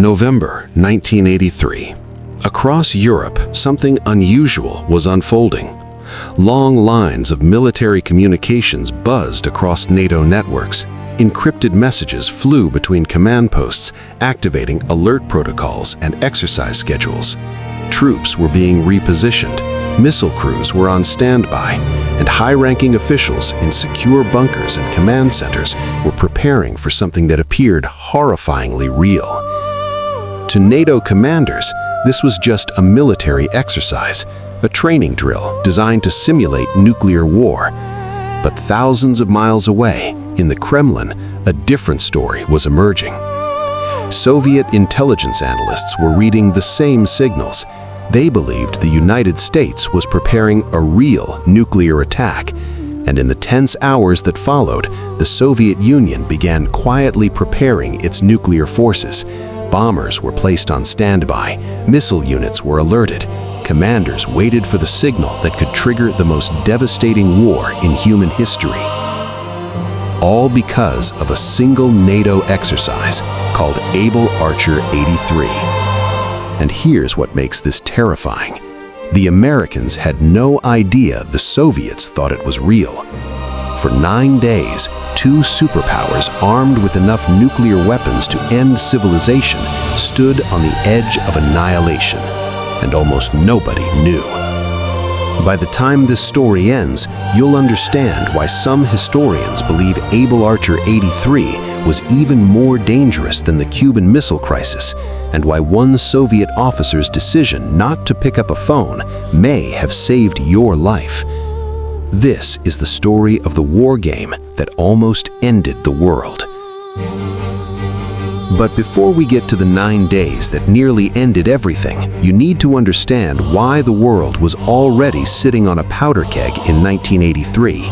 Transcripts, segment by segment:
November 1983. Across Europe, something unusual was unfolding. Long lines of military communications buzzed across NATO networks. Encrypted messages flew between command posts, activating alert protocols and exercise schedules. Troops were being repositioned, missile crews were on standby, and high-ranking officials in secure bunkers and command centers were preparing for something that appeared horrifyingly real. To NATO commanders, this was just a military exercise, a training drill designed to simulate nuclear war. But thousands of miles away, in the Kremlin, a different story was emerging. Soviet intelligence analysts were reading the same signals. They believed the United States was preparing a real nuclear attack, and in the tense hours that followed, the Soviet Union began quietly preparing its nuclear forces. Bombers were placed on standby, missile units were alerted, commanders waited for the signal that could trigger the most devastating war in human history. All because of a single NATO exercise called Able Archer 83. And here's what makes this terrifying. The Americans had no idea the Soviets thought it was real. For 9 days, two superpowers armed with enough nuclear weapons to end civilization stood on the edge of annihilation, and almost nobody knew. By the time this story ends, you'll understand why some historians believe Able Archer 83 was even more dangerous than the Cuban Missile Crisis, and why one Soviet officer's decision not to pick up a phone may have saved your life. This is the story of the war game that almost ended the world. But before we get to the 9 days that nearly ended everything, you need to understand why the world was already sitting on a powder keg in 1983.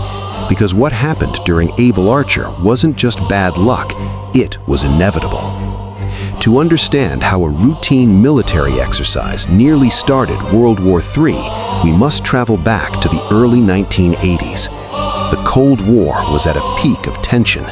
Because what happened during Able Archer wasn't just bad luck, it was inevitable. To understand how a routine military exercise nearly started World War III, we must travel back to the early 1980s. The Cold War was at a peak of tension.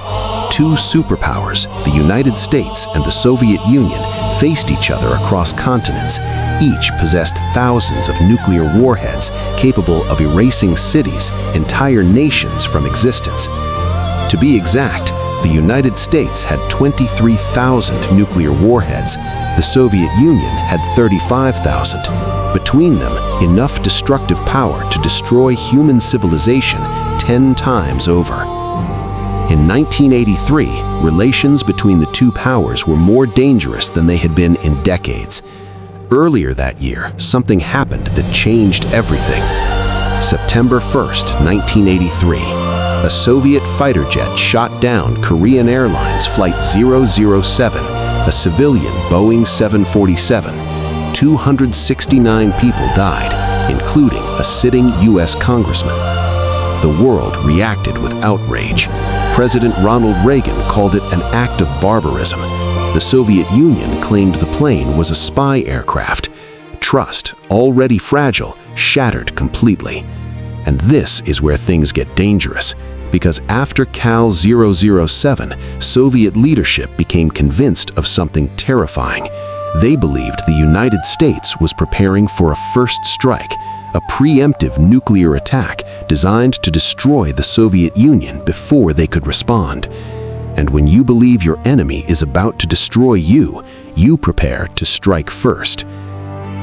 Two superpowers, the United States and the Soviet Union, faced each other across continents. Each possessed thousands of nuclear warheads capable of erasing cities, entire nations from existence. To be exact, the United States had 23,000 nuclear warheads. The Soviet Union had 35,000. Between them, enough destructive power to destroy human civilization 10 times over. In 1983, relations between the two powers were more dangerous than they had been in decades. Earlier that year, something happened that changed everything. September 1st, 1983, a Soviet fighter jet shot down Korean Airlines Flight 007, a civilian Boeing 747. 269 people died, including a sitting U.S. congressman. The world reacted with outrage. President Ronald Reagan called it an act of barbarism. The Soviet Union claimed the plane was a spy aircraft. Trust, already fragile, shattered completely. And this is where things get dangerous, because after Cal 007, Soviet leadership became convinced of something terrifying. They believed the United States was preparing for a first strike, a preemptive nuclear attack designed to destroy the Soviet Union before they could respond. And when you believe your enemy is about to destroy you, you prepare to strike first.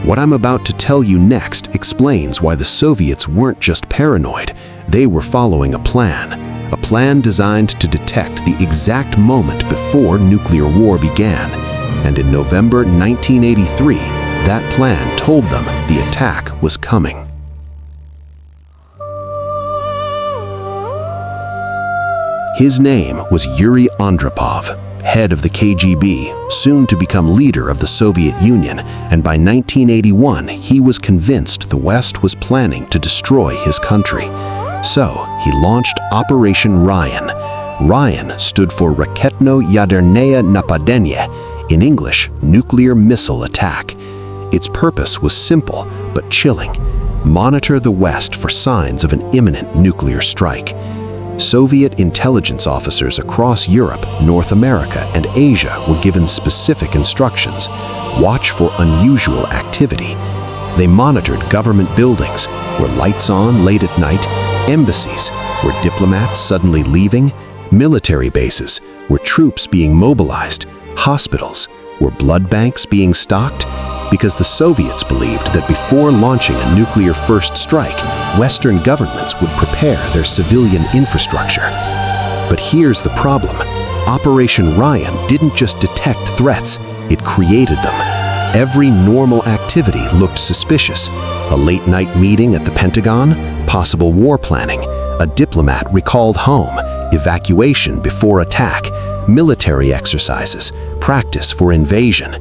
What I'm about to tell you next explains why the Soviets weren't just paranoid, they were following a plan designed to detect the exact moment before nuclear war began. And in November 1983, that plan told them the attack was coming. His name was Yuri Andropov, head of the KGB, soon to become leader of the Soviet Union, and by 1981 he was convinced the West was planning to destroy his country. So he launched Operation Ryan. Ryan stood for Raketno-Yadernaya Napadenie, in English, nuclear missile attack. Its purpose was simple but chilling: monitor the West for signs of an imminent nuclear strike. Soviet intelligence officers across Europe, North America, and Asia were given specific instructions. Watch for unusual activity. They monitored government buildings. Were lights on late at night? Embassies. Were diplomats suddenly leaving? Military bases. Were troops being mobilized? Hospitals. Were blood banks being stocked? Because the Soviets believed that before launching a nuclear first strike, Western governments would prepare their civilian infrastructure. But here's the problem. Operation Ryan didn't just detect threats, it created them. Every normal activity looked suspicious. A late-night meeting at the Pentagon, possible war planning, a diplomat recalled home, evacuation before attack, military exercises, practice for invasion.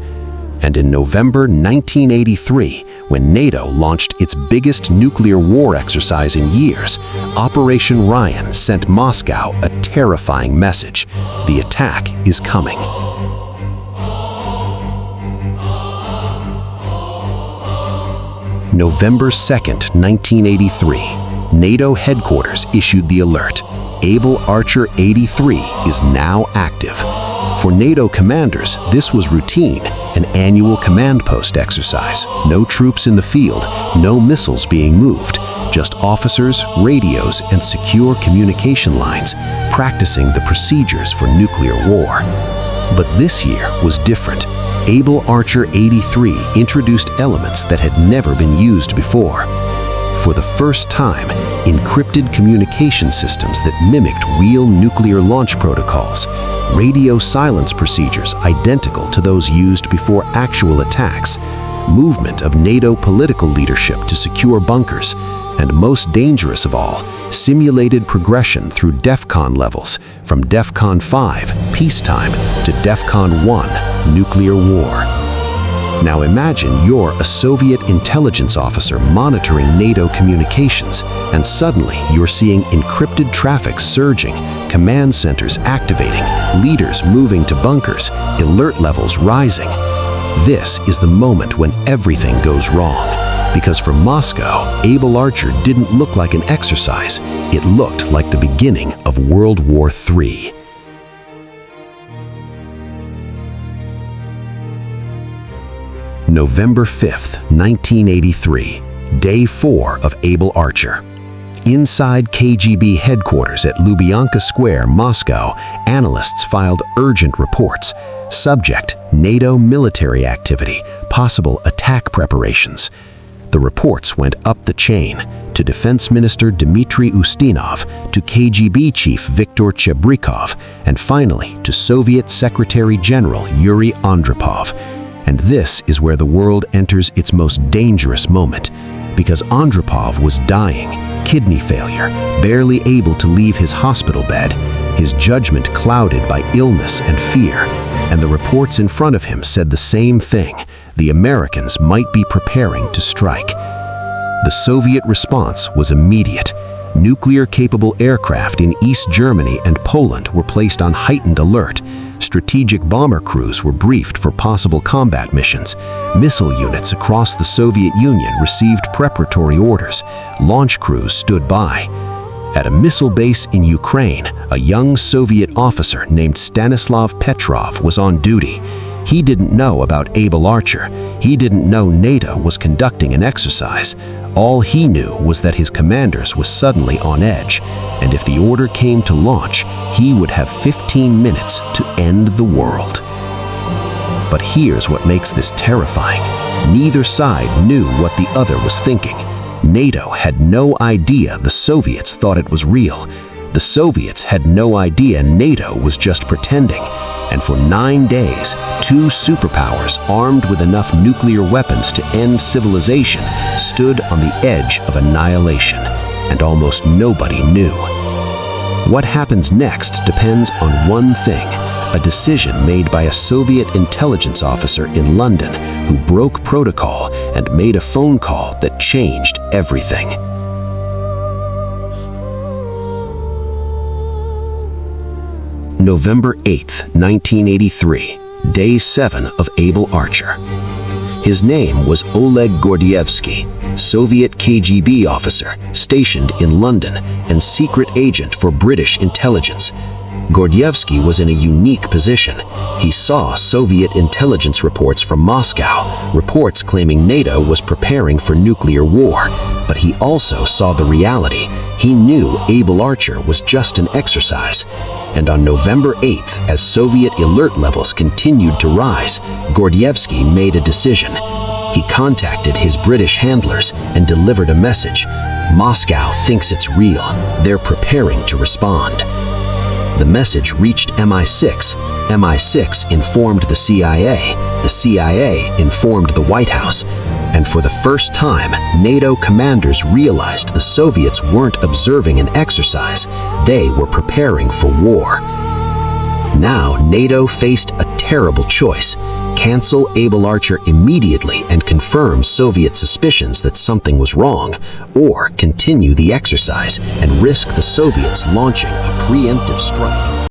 And in November 1983, when NATO launched its biggest nuclear war exercise in years, Operation Ryan sent Moscow a terrifying message. The attack is coming. November 2nd, 1983, NATO headquarters issued the alert. Able Archer 83 is now active. For NATO commanders, this was routine, an annual command post exercise. No troops in the field, no missiles being moved, just officers, radios, and secure communication lines practicing the procedures for nuclear war. But this year was different. Able Archer 83 introduced elements that had never been used before. For the first time, encrypted communication systems that mimicked real nuclear launch protocols, radio silence procedures identical to those used before actual attacks, movement of NATO political leadership to secure bunkers, and most dangerous of all, simulated progression through DEFCON levels, from DEFCON 5, peacetime, to DEFCON 1, nuclear war. Now imagine you're a Soviet intelligence officer monitoring NATO communications, and suddenly you're seeing encrypted traffic surging, command centers activating, leaders moving to bunkers, alert levels rising. This is the moment when everything goes wrong. Because for Moscow, Able Archer didn't look like an exercise, it looked like the beginning of World War III. November 5th, 1983, Day 4 of Able Archer. Inside KGB headquarters at Lubyanka Square, Moscow, analysts filed urgent reports. Subject: NATO military activity, possible attack preparations. The reports went up the chain, to Defense Minister Dmitry Ustinov, to KGB Chief Viktor Chebrikov, and finally to Soviet Secretary General Yuri Andropov. And this is where the world enters its most dangerous moment, because Andropov was dying, kidney failure, barely able to leave his hospital bed, his judgment clouded by illness and fear, and the reports in front of him said the same thing: the Americans might be preparing to strike. The Soviet response was immediate. Nuclear-capable aircraft in East Germany and Poland were placed on heightened alert. Strategic bomber crews were briefed for possible combat missions. Missile units across the Soviet Union received preparatory orders. Launch crews stood by. At a missile base in Ukraine, a young Soviet officer named Stanislav Petrov was on duty. He didn't know about Able Archer. He didn't know NATO was conducting an exercise. All he knew was that his commanders was suddenly on edge, and if the order came to launch, he would have 15 minutes to end the world. But here's what makes this terrifying. Neither side knew what the other was thinking. NATO had no idea the Soviets thought it was real. The Soviets had no idea NATO was just pretending. And for 9 days, two superpowers armed with enough nuclear weapons to end civilization stood on the edge of annihilation, and almost nobody knew. What happens next depends on one thing: a decision made by a Soviet intelligence officer in London who broke protocol and made a phone call that changed everything. November 8th, 1983, Day 7 of Able Archer. His name was Oleg Gordievsky. Soviet KGB officer stationed in London and secret agent for British intelligence. Gordievsky was in a unique position. He saw Soviet intelligence reports from Moscow, reports claiming NATO was preparing for nuclear war, but he also saw the reality. He knew Able Archer was just an exercise. And on November 8th, as Soviet alert levels continued to rise, Gordievsky made a decision. He contacted his British handlers and delivered a message. Moscow thinks it's real. They're preparing to respond. The message reached MI6. MI6 informed the CIA informed the White House, and for the first time, NATO commanders realized the Soviets weren't observing an exercise, they were preparing for war. Now NATO faced a terrible choice: cancel Able Archer immediately and confirm Soviet suspicions that something was wrong, or continue the exercise and risk the Soviets launching a preemptive strike.